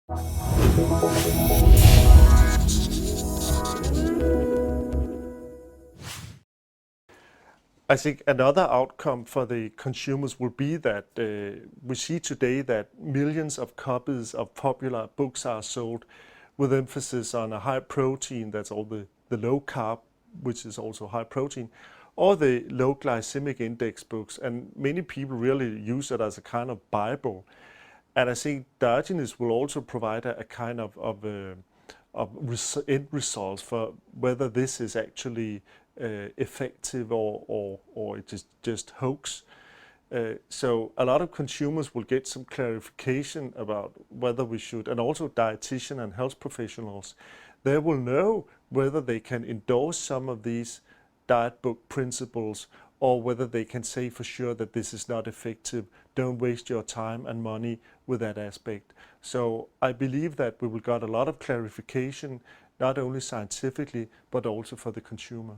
I think another outcome for the consumers will be that we see today that millions of copies of popular books are sold with emphasis on a high protein, that's all the low carb, which is also high protein, or the low glycemic index books. And many people really use it as a kind of Bible. And I think Diogenes will also provide a kind of end results for whether this is actually effective or it is just hoax. So a lot of consumers will get some clarification about whether we should, and also dietitian and health professionals, they will know whether they can endorse some of these diet book principles or whether they can say for sure that this is not effective. Don't waste your time and money with that aspect. So I believe that we will get a lot of clarification, not only scientifically, but also for the consumer.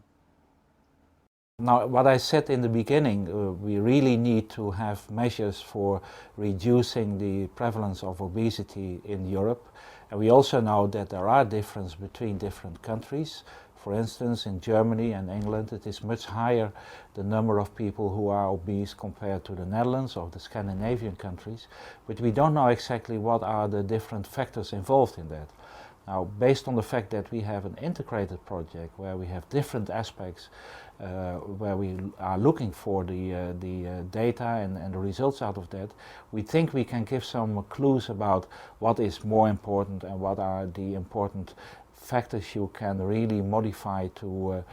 Now, what I said in the beginning, we really need to have measures for reducing the prevalence of obesity in Europe. And we also know that there are differences between different countries. For instance, in Germany and England, it is much higher, the number of people who are obese compared to the Netherlands or the Scandinavian countries. But we don't know exactly what are the different factors involved in that. Now, based on the fact that we have an integrated project where we have different aspects, where we are looking for the data and the results out of that, we think we can give some clues about what is more important and what are the important factors you can really modify to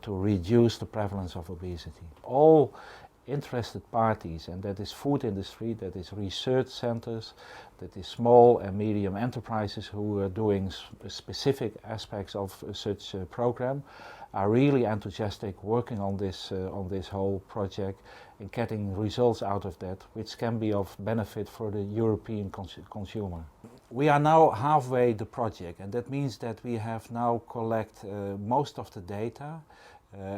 reduce the prevalence of obesity. All interested parties, and that is food industry, that is research centers, that is small and medium enterprises who are doing specific aspects of such a program, are really enthusiastic working on this whole project and getting results out of that, which can be of benefit for the European consumer. We are now halfway the project, and that means that we have now collected most of the data,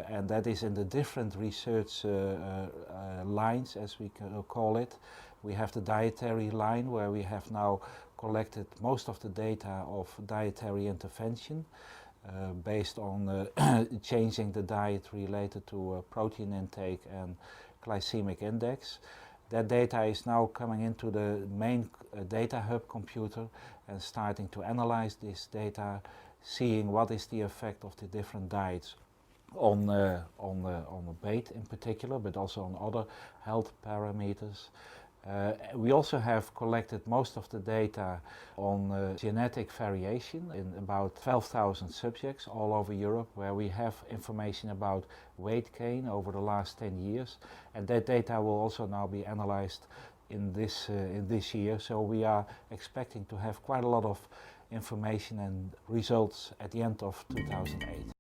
and that is in the different research lines, as we call it. We have the dietary line, where we have now collected most of the data of dietary intervention based on changing the diet related to protein intake and glycemic index. That data is now coming into the main data hub computer and starting to analyze this data, seeing what is the effect of the different diets on the weight in particular, but also on other health parameters. We also have collected most of the data on genetic variation in about 12,000 subjects all over Europe, where we have information about weight gain over the last 10 years. And that data will also now be analyzed in this year. So we are expecting to have quite a lot of information and results at the end of 2008.